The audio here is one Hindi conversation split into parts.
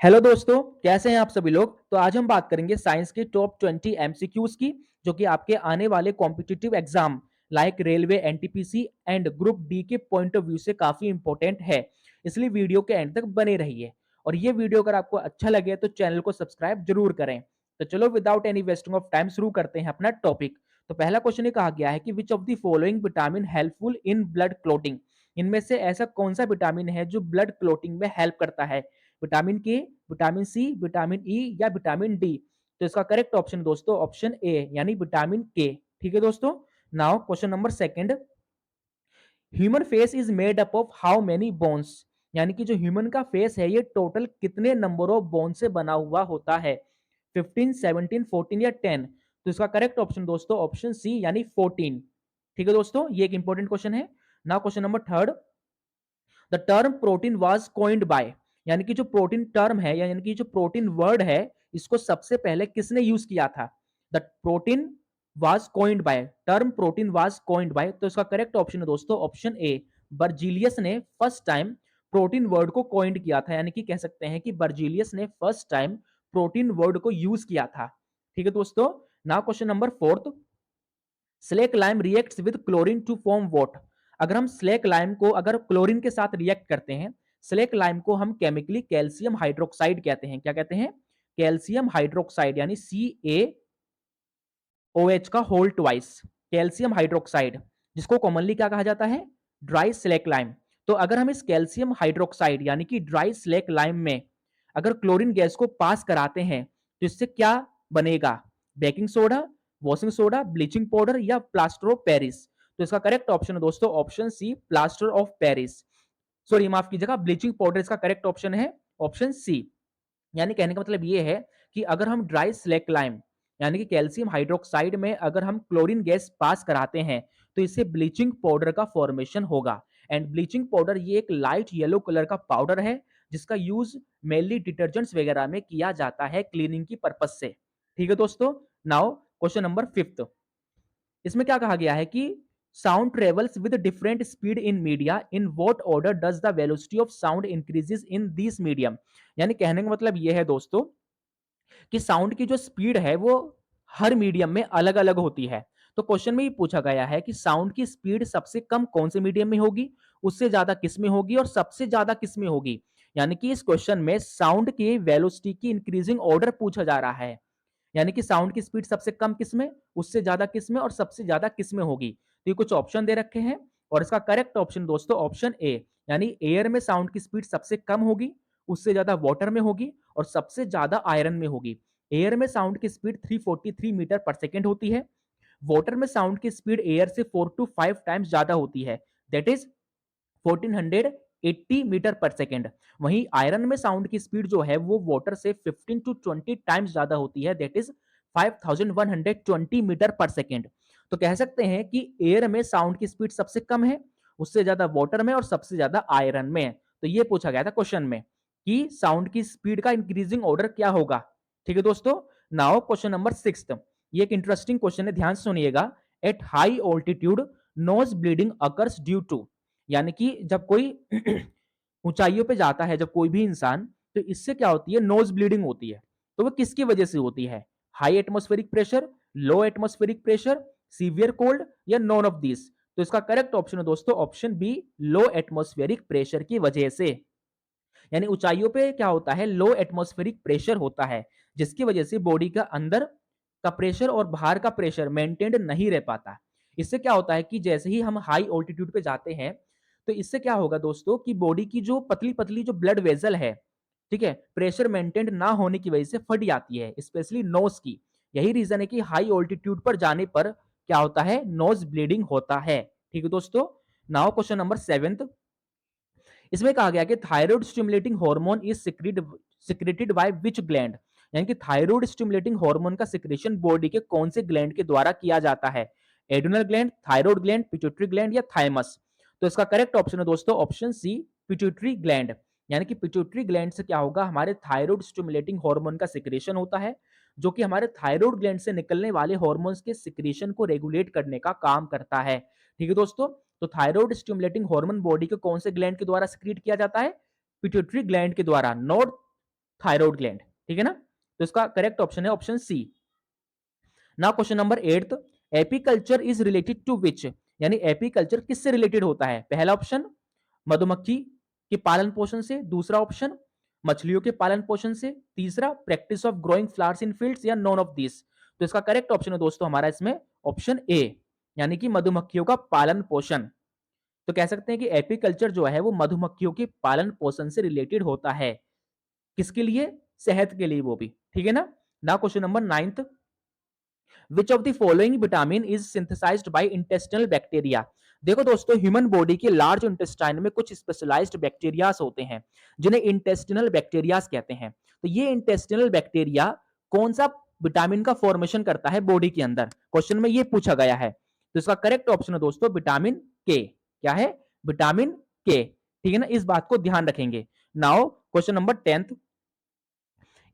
हेलो दोस्तों, कैसे हैं आप सभी लोग। तो आज हम बात करेंगे साइंस के टॉप 20 एमसीक्यूज की, जो कि आपके आने वाले competitive exam like railway, NTPC and group D के पॉइंट ऑफ व्यू से काफी इंपॉर्टेंट है। इसलिए वीडियो के एंड तक बने रहिए। और ये वीडियो अगर आपको अच्छा लगे तो चैनल को सब्सक्राइब जरूर करें। तो चलो without any wasting of time शुरू करते हैं अपना टॉपिक। तो पहला क्वेश्चन ये कहा गया है कि विच of the following vitamin helpful in blood clotting. इनमें से ऐसा कौन सा विटामिन है जो ब्लड क्लोटिंग में हेल्प करता है। विटामिन के, विटामिन सी, विटामिन ई या विटामिन डी। तो इसका करेक्ट ऑप्शन दोस्तों ऑप्शन ए यानी विटामिन के। ठीक है दोस्तों। Now question number second, human face is made up of how many bones. यानी कि जो ह्यूमन का फेस है ये टोटल कितने नंबर ऑफ बोन से बना हुआ होता है। 15, 17, 14 या 10। तो इसका करेक्ट ऑप्शन दोस्तों ऑप्शन सी यानी 14। ठीक है दोस्तों, ये एक इंपॉर्टेंट क्वेश्चन है। Now question number third, the term protein was coined by. यानी कि जो प्रोटीन टर्म है यानी कि जो प्रोटीन वर्ड है इसको सबसे पहले किसने यूज किया था। The protein was coined by, term protein was coined by. तो इसका करेक्ट ऑप्शन है दोस्तों ऑप्शन ए, बर्जीलियस ने फर्स्ट टाइम प्रोटीन वर्ड को कॉइंड किया था। यानी कि कह सकते हैं कि बर्जीलियस ने फर्स्ट टाइम प्रोटीन वर्ड को यूज किया था। ठीक है दोस्तों। Now question number fourth, slake lime reacts with chlorine to form what. अगर हम स्लेक लाइम को अगर क्लोरीन के साथ रिएक्ट करते हैं, स्लेक लाइम को हम केमिकली कैल्शियम हाइड्रोक्साइड कहते हैं। क्या कहते हैं? कैल्शियम हाइड्रोक्साइड यानी CaOH का होल ट्वाइस, कैल्शियम हाइड्रोक्साइड, जिसको कॉमनली क्या कहा जाता है? Dry slack lime. तो अगर हम इस कैल्शियम हाइड्रोक्साइड यानी कि ड्राई स्लेक लाइम में अगर क्लोरीन गैस को पास कराते हैं तो इससे क्या बनेगा? Baking soda, washing soda, bleaching powder या प्लास्टर ऑफ पेरिस। तो इसका करेक्ट ऑप्शन है दोस्तों option C, plaster of Paris. Sorry माफ कीजिएगा, ब्लीचिंग पाउडर इसका करेक्ट ऑप्शन है ऑप्शन सी। यानी कहने का मतलब ये है कि अगर हम ड्राई स्लेक लाइम यानी कि कैल्शियम हाइड्रोक्साइड में अगर हम क्लोरीन गैस पास कराते हैं तो इससे ब्लीचिंग पाउडर का फॉर्मेशन होगा। एंड ब्लीचिंग पाउडर ये एक लाइट येलो कलर का पाउडर है जिसका यूज मेनली डिटर्जेंट्स वगैरह में किया जाता है क्लीनिंग की पर्पज से। ठीक है दोस्तों। नाउ क्वेश्चन नंबर फिफ्थ, इसमें क्या कहा गया है कि sound travels with different speed in media, in what order does the velocity of sound increases in this medium. यानी कहने का मतलब यह है दोस्तों कि साउंड की जो स्पीड है वो हर मीडियम में अलग अलग होती है। तो क्वेश्चन में ये पूछा गया है कि साउंड की स्पीड सबसे कम कौन से मीडियम में होगी, उससे ज्यादा किस में होगी और सबसे ज्यादा किस में होगी। यानी कि इस क्वेश्चन में साउंड की वेलोसिटी की इंक्रीजिंग ऑर्डर पूछा जा रहा है। यानी कि साउंड की स्पीड सबसे कम किस में, उससे ज्यादा किस में और सबसे ज्यादा किस में होगी। तो ये कुछ ऑप्शन दे रखे हैं और इसका करेक्ट ऑप्शन दोस्तों ऑप्शन ए, यानी एयर में साउंड की स्पीड सबसे कम होगी, उससे ज्यादा वाटर में होगी और सबसे ज्यादा आयरन में होगी। एयर में साउंड की स्पीड 343 मीटर पर सेकेंड होती है। वाटर में साउंड की स्पीड एयर से 4 to 5 टाइम्स ज्यादा होती है, दैट इज 1480 मीटर पर सेकेंड। वहीं आयरन में साउंड की स्पीड जो है वो वाटर से 15 टू 20 टाइम्स ज्यादा होती है, दैट इज 5120 मीटर पर सेकेंड। तो कह सकते हैं कि एयर में साउंड की स्पीड सबसे कम है, उससे ज्यादा वाटर में और सबसे ज्यादा आयरन में। तो ये पूछा गया था क्वेश्चन में कि साउंड की स्पीड का इंक्रीजिंग ऑर्डर क्या होगा। ठीक है दोस्तों। नाउ क्वेश्चन नंबर सिक्स, ये एक इंटरेस्टिंग क्वेश्चन है, ध्यान से सुनिएगा। At high altitude nose bleeding occurs due to. यानी कि जब कोई ऊंचाइयों पे जाता है जब कोई भी इंसान, तो इससे क्या होती है? नोज ब्लीडिंग होती है। तो वो किसकी वजह से होती है? High atmospheric pressure, low atmospheric pressure, severe cold या नॉन ऑफ दिस। तो इसका करेक्ट ऑप्शन है दोस्तों option B, low atmospheric pressure की वजह से। यानी ऊंचाइयों पे क्या होता है? लो एटमॉस्फेरिक प्रेशर होता है जिसकी वजह से बॉडी का अंदर का प्रेशर और बाहर का प्रेशर मेंटेन्ड नहीं रह पाता। इससे क्या होता है कि जैसे ही हम हाई ऑल्टीट्यूड पे जाते हैं तो इससे क्या होगा दोस्तों कि बॉडी की जो पतली पतली जो ब्लड वेजल है, ठीक है, प्रेशर मेंटेन ना होने की वजह से फट जाती है, स्पेशली नोज की। यही रीजन है कि हाई ऑल्टीट्यूड पर जाने पर क्या होता है? नोज ब्लीडिंग होता है। ठीक है दोस्तों। नाउ क्वेश्चन नंबर सेवेंथ, इसमें कहा गया कि thyroid stimulating hormone is secreted by which gland. यानी कि थायराइड स्टिमुलेटिंग हार्मोन का सिक्रेशन बॉडी के कौन से ग्लैंड के द्वारा किया जाता है? Adrenal gland, thyroid gland, pituitary gland या थाइमस। तो इसका करेक्ट ऑप्शन है दोस्तों ऑप्शन सी, पिट्यूटरी ग्लैंड। यानी कि पिट्यूटरी ग्लैंड से क्या होगा? हमारे थायराइड स्टिमुलेटिंग हार्मोन का सिक्रेशन होता है जो कि हमारे थायराइड ग्लैंड से निकलने वाले हार्मोन्स के सिक्रेशन को रेगुलेट करने का काम करता है। ठीक है दोस्तों। तो थायराइड स्टिमुलेटिंग हार्मोन बॉडी के कौन से ग्लैंड के द्वारा सिक्रीट किया जाता है? पिट्यूटरी ग्लैंड के द्वारा, नॉट थायराइड ग्लैंड, ठीक है ना। तो इसका करेक्ट ऑप्शन है option C. Now question number 8, apiculture is related to which, यानी एपीकल्चर किससे रिलेटेड होता है। पहला ऑप्शन मधुमक्खी के पालन पोषण से, दूसरा ऑप्शन मछलियों के पालन पोषण से, तीसरा practice of growing flowers in fields, या नॉन ऑफ दिस। तो इसका करेक्ट ऑप्शन है दोस्तों हमारा इसमें ऑप्शन ए, यानी कि मधुमक्खियों का पालन पोषण। तो कह सकते हैं कि एपीकल्चर जो है वो मधुमक्खियों के पालन पोषण से रिलेटेड होता है। किसके लिए, सेहत के लिए वो भी, ठीक है ना। Now question number 9, which of the following vitamin is synthesized by intestinal bacteria. देखो दोस्तों, ह्यूमन बॉडी के लार्ज इंटेस्टाइन में कुछ स्पेशलाइज्ड बैक्टीरियाज होते हैं जिन्हें इंटेस्टिनल बैक्टीरियाज कहते हैं। तो ये इंटेस्टिनल बैक्टीरिया कौन सा विटामिन का फॉर्मेशन करता है बॉडी के अंदर, क्वेश्चन में ये पूछा गया है। तो इसका करेक्ट ऑप्शन है दोस्तों विटामिन के। क्या है, विटामिन के, ठीक है ना, इस बात को ध्यान रखेंगे। नाउ क्वेश्चन नंबर 10,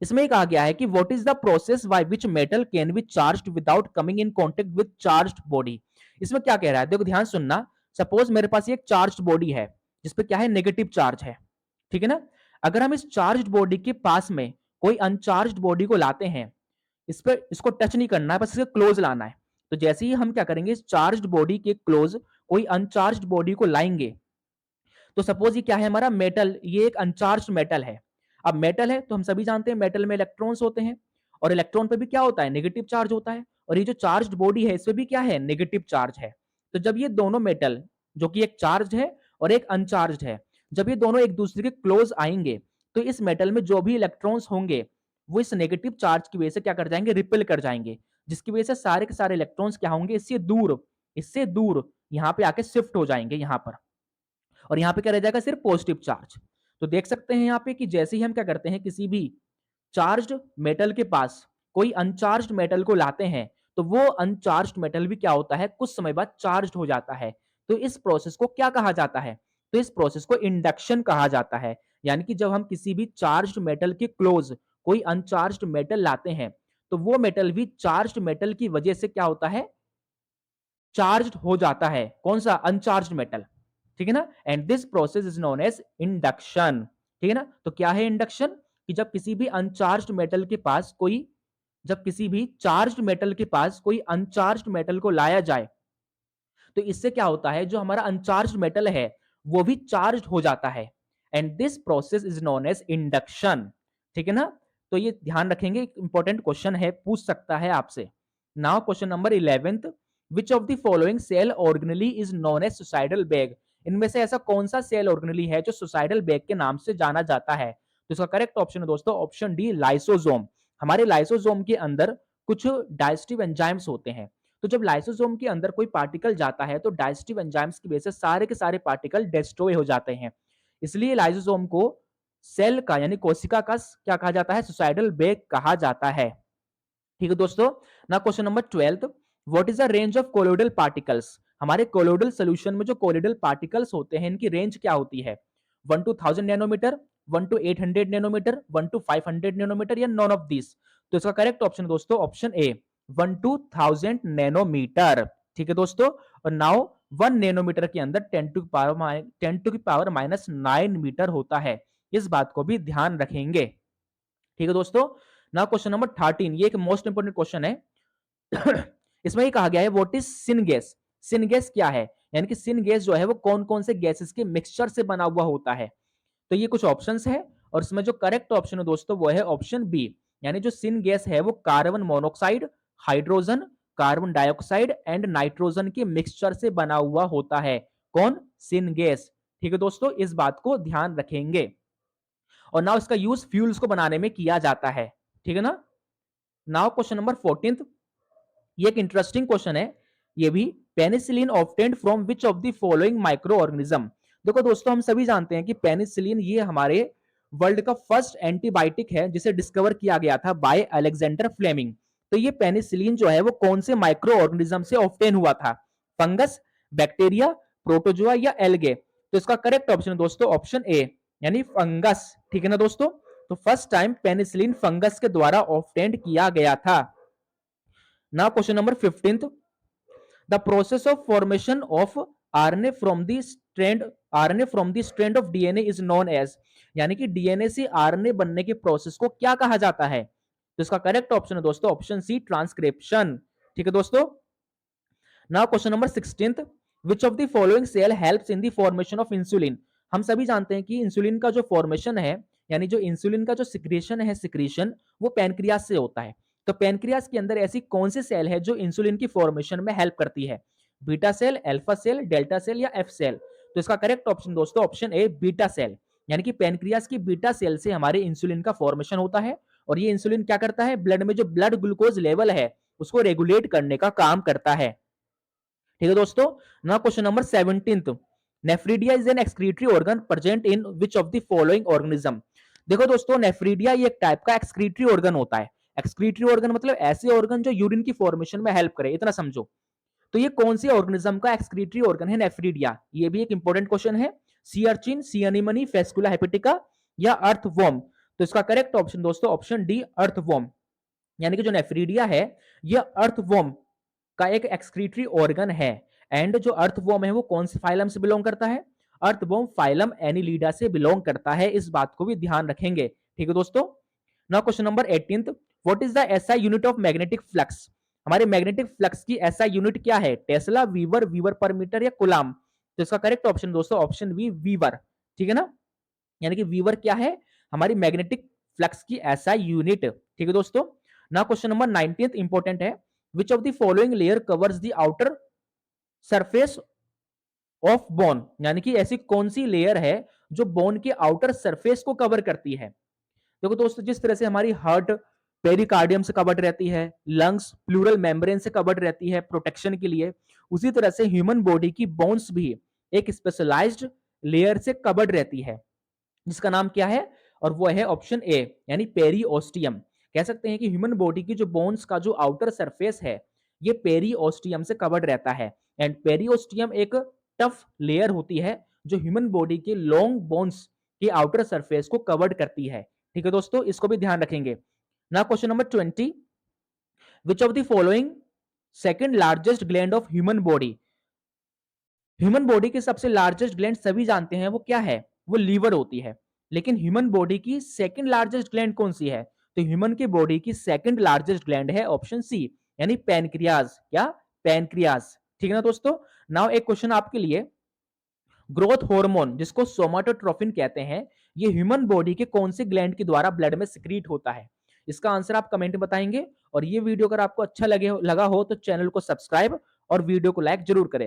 इसमें कहा गया है कि what is the process by which metal can be charged without coming in contact with charged body. इसमें क्या कह रहा है, देखो ध्यान सुनना। सपोज मेरे पास एक चार्ज्ड बॉडी है जिसपे क्या है, नेगेटिव चार्ज है, ठीक है ना। अगर हम इस चार्ज्ड बॉडी के पास में कोई अनचार्ज्ड बॉडी को लाते हैं, इस पर इसको टच नहीं करना है, बस इसे क्लोज लाना है। तो जैसे ही हम क्या करेंगे, इस चार्ज्ड बॉडी के क्लोज कोई अनचार्ज्ड बॉडी को लाएंगे, तो सपोज ये क्या है हमारा मेटल, ये एक अनचार्ज्ड मेटल है। अब मेटल है तो हम सभी जानते हैं मेटल में इलेक्ट्रॉन्स होते हैं, और इलेक्ट्रॉन पे भी क्या होता है, नेगेटिव चार्ज होता है, और ये जो चार्ज्ड बॉडी है इसमें भी क्या है, नेगेटिव चार्ज है। तो जब ये दोनों मेटल, जो कि एक चार्ज है और एक अनचार्ज है, जब ये दोनों एक दूसरे के क्लोज आएंगे, तो इस मेटल में जो भी इलेक्ट्रॉन्स होंगे वो इस नेगेटिव चार्ज की वजह से क्या कर जाएंगे, रिपेल कर जाएंगे, जिसकी वजह से सारे के सारे इलेक्ट्रॉन्स क्या होंगे, इससे दूर यहाँ पे आके शिफ्ट हो जाएंगे यहाँ पर, और यहाँ पे क्या रह जाएगा, सिर्फ पॉजिटिव चार्ज। तो देख सकते हैं यहाँ पे कि जैसे ही हम क्या करते हैं, किसी भी चार्ज्ड मेटल के पास कोई अनचार्ज्ड मेटल को लाते हैं, तो वो अनचार्ज्ड मेटल भी क्या होता है, कुछ समय बाद चार्ज्ड हो जाता है। तो इस प्रोसेस को क्या कहा जाता है, तो इस प्रोसेस को इंडक्शन कहा जाता है। यानी कि जब हम किसी भी चार्ज्ड मेटल के क्लोज कोई अनचार्ज्ड मेटल लाते हैं, तो वो मेटल भी चार्ज्ड मेटल की वजह से क्या होता है, चार्ज्ड हो जाता है। कौन सा, अनचार्ज्ड मेटल, ठीक है ना। And this process is known as induction, ठीक है ना। तो क्या है इंडक्शन, कि जब किसी भी अनचार्ज्ड मेटल के पास कोई, जब किसी भी चार्ज्ड मेटल के पास कोई अनचार्ज्ड मेटल को लाया जाए, तो इससे क्या होता है, जो हमारा अनचार्ज्ड मेटल है वो भी चार्ज्ड हो जाता है। And this process is known as induction, ठीक है ना। तो ये ध्यान रखेंगे, इंपॉर्टेंट क्वेश्चन है, पूछ सकता है आपसे। Now question number 11, which of the following cell organelle is known as suicidal bag. इनमें से ऐसा कौन सा सेल ऑर्गेनली है जो सुसाइडल बैग के नाम से जाना जाता है। तो इसका करेक्ट ऑप्शन है दोस्तों ऑप्शन डी, लाइसोसोम। हमारे लाइसोसोम के अंदर कुछ डाइजेस्टिव एंजाइम्स होते हैं। तो जब लाइसोसोम के अंदर कोई पार्टिकल जाता है, तो डाइजेस्टिव एंजाइम्स की वजह से सारे के सारे पार्टिकल डिस्ट्रॉय हो जाते हैं। इसलिए लाइसोसोम को सेल का, यानी कोशिका का क्या कहा जाता है, सुसाइडल बैग कहा जाता है। ठीक है दोस्तों। ना question number 12, what is the range of colloidal particles. हमारे कोलोइडल सोल्यूशन में जो कोलोइडल पार्टिकल्स होते हैं, इनकी रेंज क्या होती है, 1 to 1000 nanometre, 1 to 800 nanometre, 1 to 500 nanometre, या नॉन ऑफ दिस। तो इसका करेक्ट ऑप्शन दोस्तों ऑप्शन ए, 1 to 1000 नैनोमीटर, ठीक है दोस्तों। और नाउ 1 नैनोमीटर के अंदर 10 to the power -9 मीटर होता है, इस बात को भी ध्यान रखेंगे। ठीक है दोस्तों। नाउ क्वेश्चन नंबर 13, ये एक मोस्ट इंपोर्टेंट क्वेश्चन है। इसमें ये कहा गया है what is syn gas. Syn gas क्या है, यानी कि सिन गैस जो है वो कौन कौन से गैसेस के मिक्सचर से बना हुआ होता है। तो ये कुछ ऑप्शंस है, और इसमें जो करेक्ट ऑप्शन है दोस्तों वो है ऑप्शन बी, यानी जो सिन गैस है वो carbon monoxide, hydrogen, carbon dioxide and nitrogen के मिक्सचर से बना हुआ होता है। कौन, सिन गैस। ठीक है दोस्तों, इस बात को ध्यान रखेंगे। और नाउ इसका यूज फ्यूल्स को बनाने में किया जाता है, ठीक है ना। नाउ क्वेश्चन नंबर 14, ये एक इंटरेस्टिंग क्वेश्चन है ये भी। Penicillin obtained from which of the following micro organism. देखो दोस्तों, हम सभी जानते हैं कि पेनिसिलिन ये हमारे वर्ल्ड का फर्स्ट एंटीबायोटिक है जिसे डिस्कवर किया गया था बाय अलेक्जेंडर फ्लेमिंग। तो ये पेनिसिलिन जो है वो कौन से माइक्रो ऑर्गेनिज्म से ऑब्टेन हुआ था, फंगस, बैक्टीरिया, प्रोटोजोआ, या एल्गे। तो इसका करेक्ट ऑप्शन है दोस्तों ऑप्शन ए, यानी फंगस, ठीक है ना दोस्तों। तो फर्स्ट टाइम पेनिसिलिन फंगस के द्वारा ऑब्टेन्ड किया गया था। Now question number 15th, the process of formation of RNA from the strand RNA from the strand of DNA is known as, यानी कि डीएनए से आरएनए बनने के प्रोसेस को क्या कहा जाता है? तो इसका करेक्ट ऑप्शन है दोस्तों ऑप्शन सी, ट्रांसक्रिप्शन। ठीक है दोस्तों। Now question number 16th, which of the following cell helps in the formation of insulin? हम सभी जानते हैं कि इंसुलिन का जो फॉर्मेशन है, यानी जो इंसुलिन का जो सिक्रीशन वो पैनक्रियास से होता है। तो पैनक्रियास के अंदर ऐसी कौन सी सेल है जो इंसुलिन की फॉर्मेशन में हेल्प करती है? Beta cell, alpha cell, delta cell या एफ सेल? तो इसका करेक्ट ऑप्शन दोस्तों ऑप्शन ए, बीटा सेल। यानी कि पैनक्रियास की बीटा सेल से हमारे इंसुलिन का फॉर्मेशन होता है, और ये इंसुलिन क्या करता है? ब्लड में जो ब्लड ग्लूकोज लेवल है उसको रेगुलेट करने का काम करता है। ठीक है दोस्तों। Now question number 17th, nephridia is an excretory organ present in which of the following organism? देखो दोस्तों, नेफ्रीडिया ये एक टाइप का एक्सक्रीटरी ऑर्गन होता है। एक्सक्रीटरी ऑर्गन मतलब ऐसे ऑर्गन जो यूरिन की फॉर्मेशन में हेल्प करे, इतना समझो। तो ये कौन सी ऑर्गेनिज्म का एक्सक्रीटरी ऑर्गन है नेफ्रीडिया? ये भी एक इंपॉर्टेंट क्वेश्चन है। सी अर्चिन, सी एनीमनी, फेस्कुला हेपेटिका या अर्थवॉर्म? तो इसका करेक्ट ऑप्शन दोस्तों ऑप्शन डी, अर्थवॉर्म। यानी कि जो नेफ्रीडिया है ये अर्थवॉर्म का एक एक्सक्रीटरी ऑर्गन है। एंड जो अर्थवॉर्म है वो कौन से फाइलम से बिलोंग करता है? अर्थवॉर्म फाइलम एनिलीडा से बिलोंग करता है, इस बात को भी ध्यान रखेंगे। ठीक है दोस्तों। Now question number 18th, what is the SI unit of magnetic flux? हमारे मैग्नेटिक फ्लक्स की एसआई यूनिट क्या है? Tesla, weber, weber per metre या कूलाम? तो इसका करेक्ट ऑप्शन दोस्तों ऑप्शन बी, वीवर। ठीक है ना। यानी कि वीवर क्या है? हमारी मैग्नेटिक फ्लक्स की एसआई यूनिट। ठीक है दोस्तों। Now question number 19th important है, which of the following layer covers the outer surface of bone? यानी कि ऐसी कौन सी लेयर है जो बोन के आउटर सरफेस को कवर करती है? देखो दोस्तों, जिस तरह से हमारी हार्ट पेरिकार्डियम से कवर्ड रहती है, लंग्स प्लूरल मेम्ब्रेन से कवर्ड रहती है प्रोटेक्शन के लिए, उसी तरह से ह्यूमन बॉडी की बोन्स भी एक स्पेशलाइज्ड लेयर से कवर्ड रहती है, जिसका नाम क्या है? और वो है ऑप्शन ए, यानी पेरीओस्टियम। कह सकते हैं कि ह्यूमन बॉडी की जो बोन्स का जो आउटर सरफेस है ये पेरीओस्टियम से कवर्ड रहता है। एंड पेरीओस्टियम एक टफ लेयर होती है जो ह्यूमन बॉडी के लॉन्ग बोन्स के आउटर सरफेस को कवर्ड करती है। ठीक है दोस्तों, इसको भी ध्यान रखेंगे। Now question number 20, which of the following second largest gland of human body? Human body की सबसे लार्जेस्ट ग्लैंड सभी जानते हैं वो क्या है? वो लीवर होती है। लेकिन ह्यूमन बॉडी की सेकंड लार्जेस्ट ग्लैंड कौन सी है? तो ह्यूमन की बॉडी की सेकंड लार्जेस्ट ग्लैंड है ऑप्शन सी, यानी पैनक्रियाज। क्या? पैनक्रियाज। ठीक है ना दोस्तों। नाउ एक क्वेश्चन आपके लिए, ग्रोथ हार्मोन जिसको सोमाटोट्रोफिन कहते हैं, ये ह्यूमन बॉडी के कौन से ग्लैंड के द्वारा ब्लड में सिक्रीट होता है? इसका आंसर आप कमेंट में बताएंगे। और ये वीडियो अगर आपको अच्छा लगा हो तो चैनल को सब्सक्राइब और वीडियो को लाइक जरूर करें।